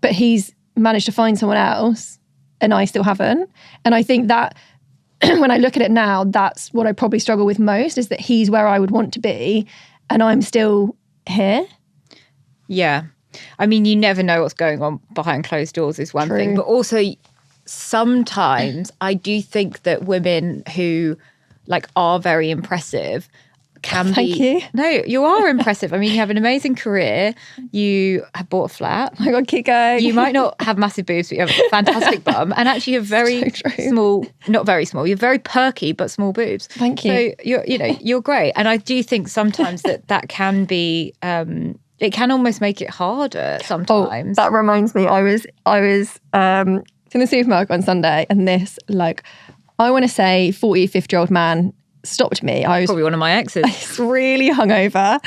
but he's managed to find someone else and I still haven't. And I think that when I look at it now, that's what I probably struggle with most, is that he's where I would want to be and I'm still here. Yeah. I mean, you never know what's going on behind closed doors is one thing, but also sometimes I do think that women who like are very impressive can be. Thank you. No, you are impressive. I mean, you have an amazing career. You have bought a flat. Oh my God, keep going. You might not have massive boobs, but you have a fantastic bum, and actually you have very small, not very small. You're very perky but small boobs. Thank you. So you're great, and I do think sometimes that can be. It can almost make it harder sometimes. Oh, that reminds me, I was in the supermarket on Sunday, and this, like, I want to say 40, 50-year-old man stopped me. I was probably one of my exes. Really hungover,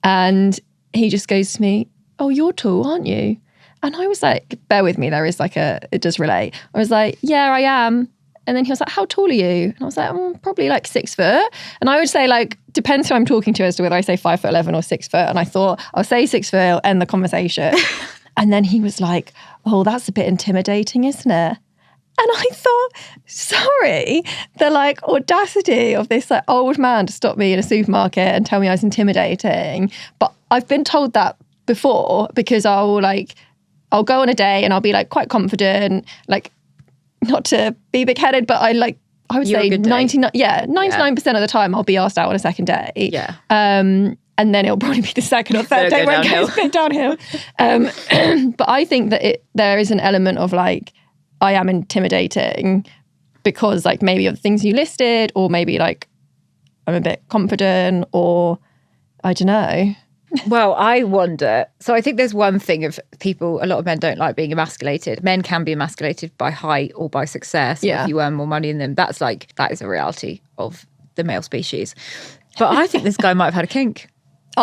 and he just goes to me, "Oh, you're tall, aren't you?" And I was like, bear with me, there is like it does relate. I was like, yeah, I am. And then he was like, how tall are you? And I was like, probably like 6 foot. And I would say, like, depends who I'm talking to as to whether I say 5'11" or 6 foot. And I thought, I'll say 6 foot, I'll end the conversation. And then he was like, oh, that's a bit intimidating, isn't it? And I thought, sorry, the like audacity of this like old man to stop me in a supermarket and tell me I was intimidating. But I've been told that before, because I'll go on a day and I'll be like quite confident, like, not to be big-headed, but I would say 99% of the time I'll be asked out on a second date. Yeah. And then it'll probably be the second or third date where it goes a bit downhill. But I think that there is an element of like, I am intimidating because like maybe of the things you listed, or maybe like I'm a bit confident, or I don't know. Well, I wonder. So I think there's one thing of people, a lot of men don't like being emasculated. Men can be emasculated by height or by success. Yeah. If you earn more money than them, that is a reality of the male species. But I think this guy might have had a kink.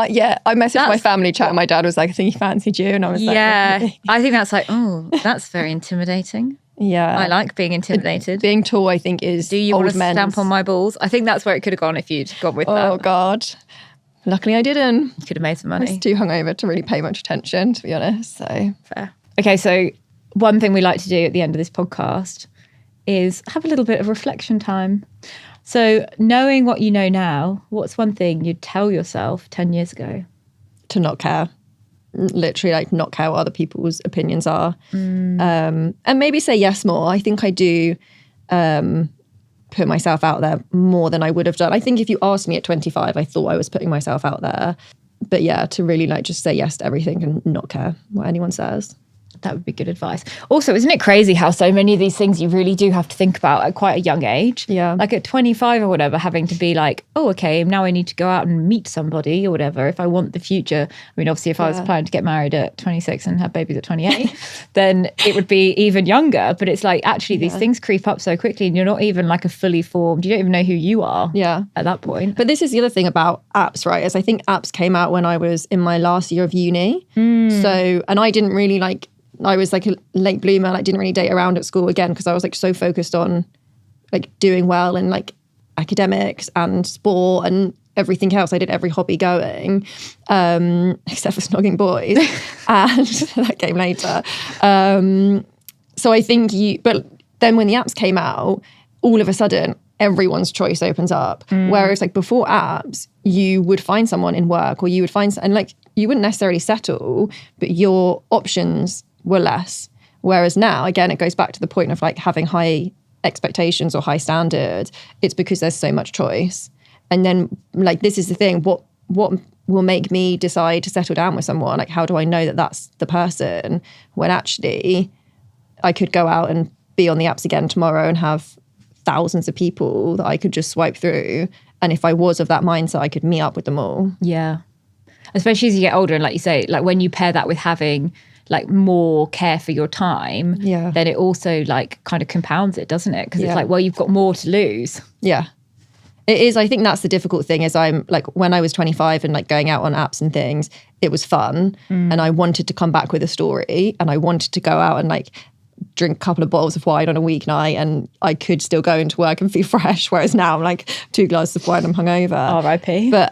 Yeah, I messaged my family chat and my dad was like, I think he fancied you. And I was like, yeah, I think that's like, oh, that's very intimidating. Yeah. I like being intimidated. Being tall, I think, is do you old want to men's. stamp on my balls? I think that's where it could have gone if you'd gone with that. Oh, God. Luckily, I didn't. You could have made some I money. was too hungover to really pay much attention, to be honest. So fair. Okay, so one thing we like to do at the end of this podcast is have a little bit of reflection time. So knowing what you know now, what's one thing you'd tell yourself 10 years ago? To not care. Literally, like, not care what other people's opinions are. And maybe say yes more. I think I do put myself out there more than I would have done. I think if you asked me at 25, I thought I was putting myself out there. But yeah, to really like just say yes to everything and not care what anyone says. That would be good advice. Also, isn't it crazy how so many of these things you really do have to think about at quite a young age? Yeah. Like at 25 or whatever, having to be like, oh, okay, now I need to go out and meet somebody or whatever if I want the future. I mean, obviously, if I was planning to get married at 26 and have babies at 28, then it would be even younger. But it's like, actually, these things creep up so quickly and you're not even like a fully formed, you don't even know who you are at that point. But this is the other thing about apps, right? Is I think apps came out when I was in my last year of uni. So, and I didn't really like, I was like a late bloomer, like didn't really date around at school again because I was like so focused on like doing well and like academics and sport and everything else. I did every hobby going, except for snogging boys, and that came later. So I think but then when the apps came out, all of a sudden everyone's choice opens up. Whereas like before apps, you would find someone in work or you would find, and like you wouldn't necessarily settle, but your options were less. Whereas now, again, it goes back to the point of like having high expectations or high standards. It's because there's so much choice. And then like, this is the thing, what will make me decide to settle down with someone? Like, how do I know that that's the person when actually I could go out and be on the apps again tomorrow and have thousands of people that I could just swipe through. And if I was of that mindset, I could meet up with them all. Yeah. Especially as you get older and like you say, like when you pair that with having like more care for your time, Yeah. then it also like kind of compounds it, doesn't it? Because Yeah. it's like, well, you've got more to lose. Yeah. It is. I think that's the difficult thing is I'm like, when I was 25 and like going out on apps and things, it was fun. And I wanted to come back with a story and I wanted to go out and like drink a couple of bottles of wine on a weeknight and I could still go into work and feel fresh. Whereas now I'm like 2 glasses of wine, I'm hungover. R.I.P. But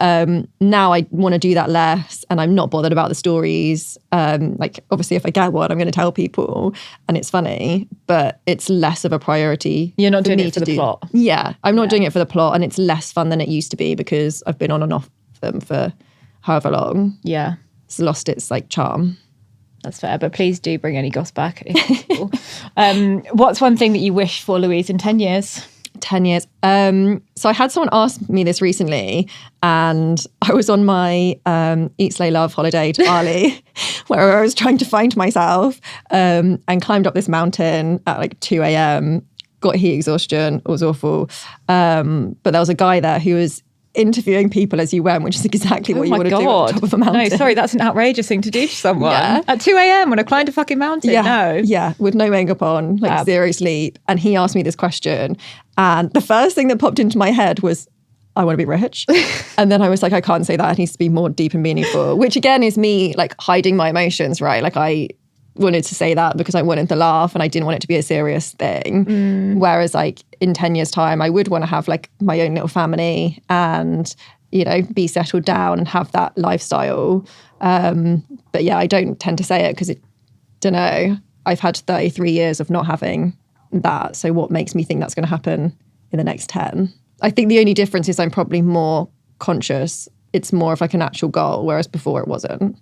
now I want to do that less and I'm not bothered about the stories. Like obviously if I get one, I'm going to tell people and it's funny, but it's less of a priority. You're not doing me it for to the do. plot. Yeah, I'm not doing it for the plot and it's less fun than it used to be because I've been on and off them for however long. Yeah. It's lost its like charm. That's fair, but please do bring any goss back if possible. What's one thing that you wish for, Louise, in 10 years? 10 years. So I had someone ask me this recently and I was on my Eat, Slay, Love holiday to Bali where I was trying to find myself and climbed up this mountain at like 2 a.m, got heat exhaustion. It was awful. But there was a guy there who was interviewing people as you went, which is exactly what you want to do on top of a mountain. No, sorry, that's an outrageous thing to do to someone. Yeah. At 2 a.m. when I climbed a fucking mountain. Yeah, No. yeah, with no makeup on, like zero sleep. And he asked me this question. And the first thing that popped into my head was, I want to be rich. And then I was like, I can't say that. It needs to be more deep and meaningful, which again is me like hiding my emotions, right? Like I wanted to say that because I wanted to laugh and I didn't want it to be a serious thing. Whereas like in 10 years time, I would want to have like my own little family and, you know, be settled down and have that lifestyle. But yeah, I don't tend to say it because don't know, I've had 33 years of not having that. So what makes me think that's going to happen in the next 10? I think the only difference is I'm probably more conscious. It's more of like an actual goal, whereas before it wasn't.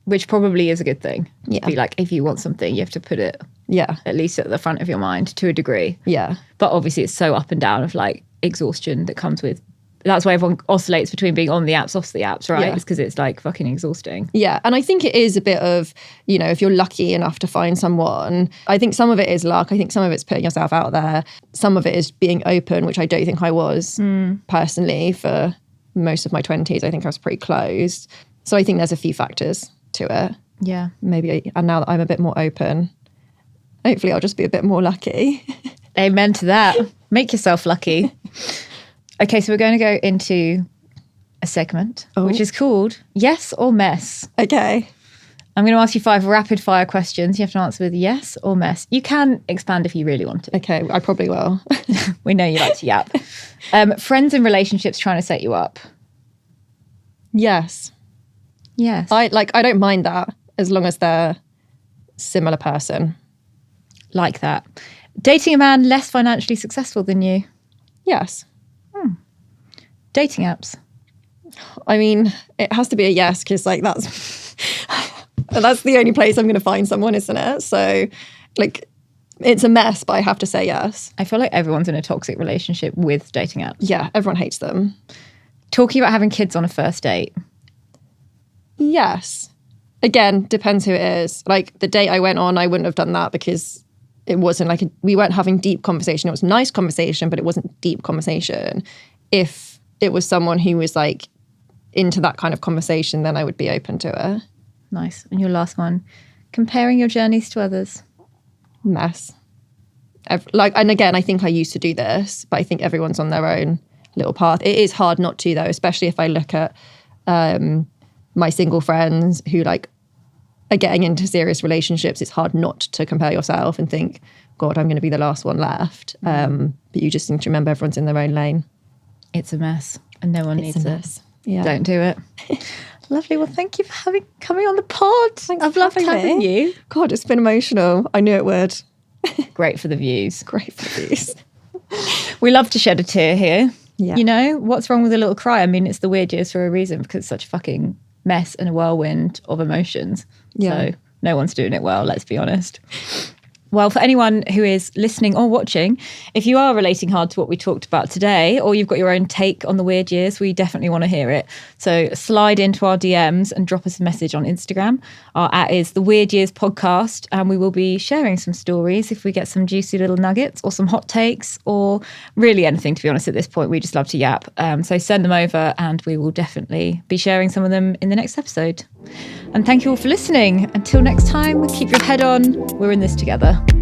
Which probably is a good thing. Yeah. Be like, if you want something, you have to put it Yeah. at least at the front of your mind to a degree. Yeah. But obviously it's so up and down of like exhaustion that comes with, that's why everyone oscillates between being on the apps, off the apps, right? Yeah. It's because it's like fucking exhausting. Yeah. And I think it is a bit of, you know, if you're lucky enough to find someone, I think some of it is luck. I think some of it's putting yourself out there. Some of it is being open, which I don't think I was personally for most of my 20s. I think I was pretty closed. So I think there's a few factors to it. Yeah. Maybe, and now that I'm a bit more open, hopefully I'll just be a bit more lucky. Amen to that. Make yourself lucky. Okay, so we're going to go into a segment, which is called Yes or Mess. Okay. I'm going to ask you 5 rapid fire questions. You have to answer with yes or mess. You can expand if you really want to. Okay, I probably will. We know you like to yap. Friends and relationships trying to set you up. Yes. Yes. I don't mind that as long as they're similar person. Like that. Dating a man less financially successful than you. Yes. Dating apps. I mean, it has to be a yes because like that's the only place I'm going to find someone, isn't it? So like it's a mess, but I have to say yes. I feel like everyone's in a toxic relationship with dating apps. Yeah, everyone hates them. Talking about having kids on a first date. Yes. Again, depends who it is. Like the date I went on, I wouldn't have done that because it wasn't like we weren't having deep conversation. It was nice conversation, but it wasn't deep conversation. If it was someone who was like into that kind of conversation, then I would be open to it. Nice. And your last one, comparing your journeys to others. Mess. And again, I think I used to do this, but I think everyone's on their own little path. It is hard not to though, especially if I look at my single friends who like are getting into serious relationships. It's hard not to compare yourself and think, God, I'm going to be the last one left. But you just need to remember everyone's in their own lane. It's a mess and no one needs it. Yeah. Don't do it. Lovely. Well, thank you for coming on the pod. I've loved having you. God, it's been emotional. I knew it would. Great for the views. Great for these. We love to shed a tear here. Yeah. You know, what's wrong with a little cry? I mean, it's the weird years for a reason because it's such a fucking mess and a whirlwind of emotions. Yeah. So no one's doing it well, let's be honest. Well, for anyone who is listening or watching, if you are relating hard to what we talked about today, or you've got your own take on the weird years, we definitely want to hear it. So slide into our DMs and drop us a message on Instagram. Our @ is the Weird Years Podcast, and we will be sharing some stories if we get some juicy little nuggets or some hot takes or really anything, to be honest, at this point. We just love to yap. So send them over and we will definitely be sharing some of them in the next episode. And thank you all for listening. Until next time, keep your head on. We're in this together.